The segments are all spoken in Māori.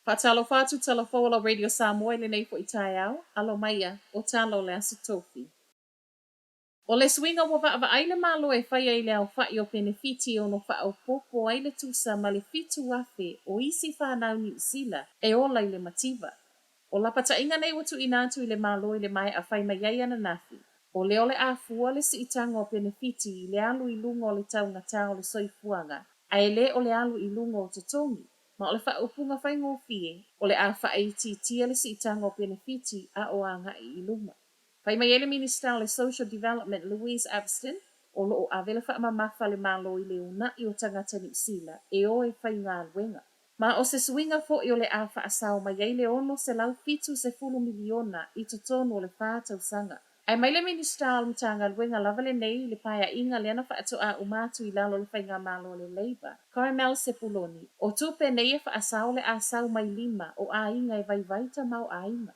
Whaatalo whātu tala whawala Radio Samoa le nei fo i tai au, alo maia o talo le asu tofi. O le swinga wa wa aile malo e whaia i le au whai o benefiti o no whao popo aile tusa ma le fitu wafe o isi whanau ni usila e ola i le mativa. O la pata inga nei watu inatu i le malo i le mai a whai mai ana nafi. O le ole a fua le si itanga o benefiti i le alu i lungo o le tau ngata o le soifuanga, a e le o le alu i lungo o te tongi. Ma o le wha upunga whai ngofie, o le a wha eiti tia le si itanga o benefiti a o anga i lunga. Whai mai ele Minister o le Social Development Louise Abston, o lo o avela wha mamafa le malo i le una i o tangata ni usila, e o e whai ngā luenga. Ma o se swinga fo i o le a wha asao mai ei le ono se lau fitu se fulu miliona i to tono o le whātau sanga. Ai mai le Minister o mtanga luenga lava le nei le paia inga le ana wha ato a umatu i lalo le whai ngā malo le Labour. Carmel Sepuloni, o tupe nei e wha asao le asao mai lima o a inga e vai vaita mau a inga.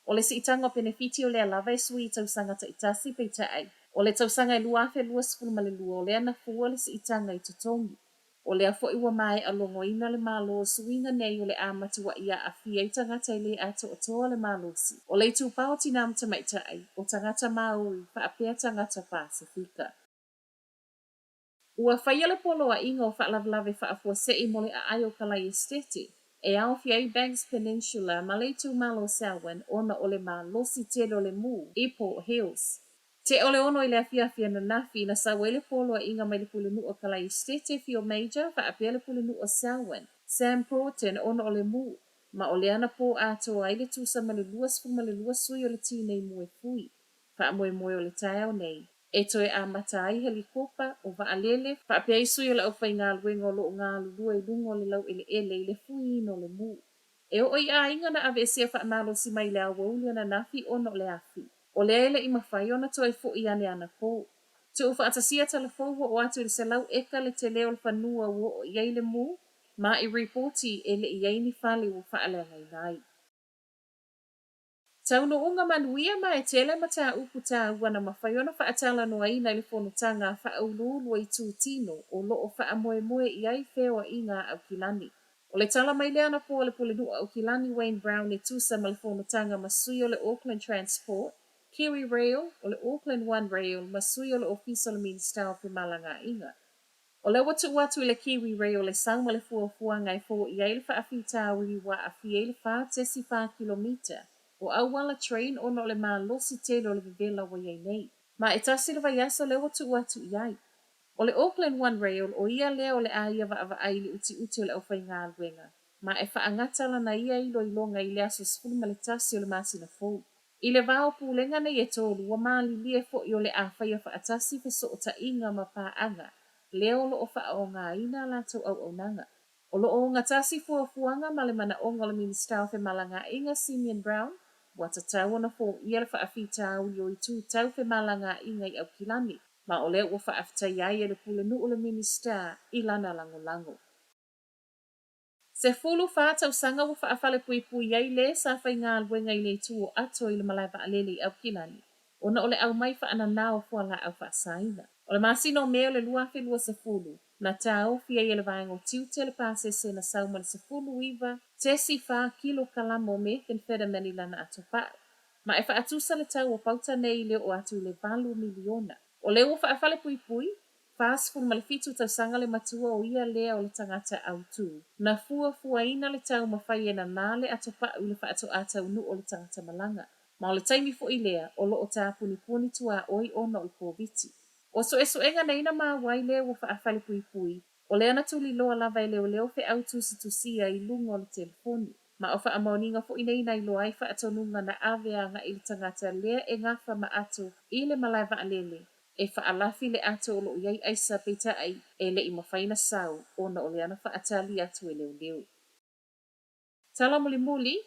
O le si itanga o benefiti o le alava e sui i tausanga ta itasi pe ai. O le tausanga e luafe lua sifuru ma le lua o le ana fua le si itanga i tutongi. O le afo iwa mai a longo ina le malo o suinga nei o le amatu wa ia a fia i tangata i le ato o toa le malosi. O le tu pao tinamta mai ai o tangata maui pa apea tangata Pasifika. Ua whaia le polo a inga o whaalavlave whaafua se i mole a ayo kalai estete. E au FEB Banks Peninsula ma le tu malo Selwyn ona o le malosi te lo le mu i Port Hills. Te ole ono i le afiafia na nafi na sa wele polo a inga mai le pule nu o kalai estete fio major wa apea le pule nu o Selwyn. Sam Proton ona o le mu. Ma o le ana po ato ai le tusa ma le luas fu ma le luas sui o le ti nei mue fui. Fa moe moe o le tae nei. E toe a mata ai helikopa o wa alele, pa apea isu i la au whai ngā luenga o lo ngā lulua i lungo le lau ele i le fui no le mu. E o i a inga na ave sia wha amalo si mai le au waulia na nafi o no le afi. O le ele i mawhai ona toe fo i ane ana ko. Te ufa atasia telefowa o atu i se lau eka le te leo le whanua o i le mu, ma i reporti e le i aini whale o wha alea ngai nai. Tau no unga manuia ma e tele ma tā upu tā wana mawhaiona wha atala no aina i le whonotanga wha au lulu i tūtino o loo wha amoe moe i ai whewa i ngā au kilani. O le tala mai leana po le pole nua au kilani Wayne Brown e tūsa ma le whonotanga ma sui o le Auckland Transport, Kiwi Rail o le Auckland One Rail ma sui o le ofisa o le Minister o Malanga inga. O le watu i le Kiwi Rail le sau ma le fuafua ngai fo i ai le wha afi tāwi wa afi e le wha tesi 5 kilomita. O awala train o no le malosi tele o le vivela wa iei nei. Ma e tasi le vaiasa le watu iai. O le Auckland One Rail o ia lea o le aia wa ai le uti o le au whai ngā luenga. Ma e wha angatala na ia ilo i longa i lea so sifuru ma le tasi o le masina fou. I le vao pūlenga nei e tōlu wa maali lie fo i o le a whai a wha atasi fe so o ta inga ma pā anga. Leo lo o wha o ngā ina lato au nanga. O lo o ngatasi fuafuanga ma le mana o ngala Minister o Malanga inga Simeon Brown. Wata tau ona fo ia le whaafita au i o i tū tau whe malanga i ngai au kilani, ma o leo ua whaafita iai e le pule nu o le Minister i lana lango. Se fulu whātau sanga ua whaafale pui pui iai le sa whai ngā luenga i le tū o ato i le malai wa alele i au kilani. Ona o le au mai whaana nao fua la au whaasaina. O le masino mea o le luafe lua se fulu. Na tau fia i le vaengo tiu te le pase se na sauma le se fulu iwa, tesi 5 kilo kalamo methamphetamine i lana atopa. Ma e whaatusa le tau o pauta nei le o atu le 4 miliona. O le ua whaafale pui pui, fast fulu ma le fitu tau sanga le matua o ia lea o le tangata au tū. Na fua ina le tau mawhai e na nale atopa u le whaato atau nu o le tangata malanga. Ma o le taimi fo i lea o lo o tā puni tua oi ona o le kōviti. O so enga neina ma wai lea ua whaafale pui pui. O lea na tuli loa lava e leo fe au tusia i lungo le telefoni. Ma o wha amaoninga fo i neina i loa ai wha atonunga na aveanga i le tangata lea e ngafa ma ato i le malai wa alele. E wha alafi le ato o lo iai aisa peita ai e le i mawhaina sau ona o leana wha atali atu e leo. Tala muli,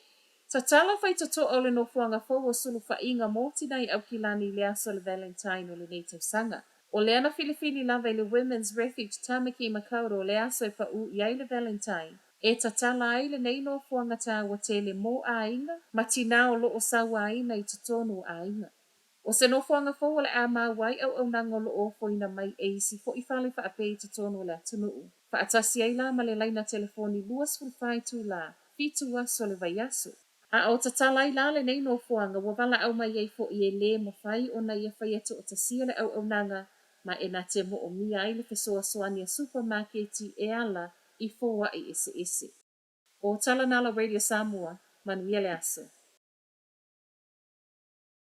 ta tala whai toto o le nofuanga fōua sulu wha inga mōtina i au kilani le aso le Valentine o le neitau sanga. O le ana filifili lava i le Women's Refuge Tamaki Makauro le aso e pa u iai le Valentine. E ta tala ai le nei nofuanga tā wa tele mō a inga, ma tina o lo o sawa ina i tutonu a inga. O se nofuanga fōua le a mawai au nango lo o foina mai e isi fo i whale wha ape i tutonu le atunuu. Fa atasi ai la ma le laina telefoni luas fulfai tu la. fitu aso le vai aso. A o tatala I la le nei no fuanga wa wala au mai ei fo I e le mawhai o na ia whai atu o tasia le au nanga ma e na te mo o mia ai le fesoa soani a supermarketi e ala I foa I ese ese. O tala nala Radio Samoa, manuia le aso.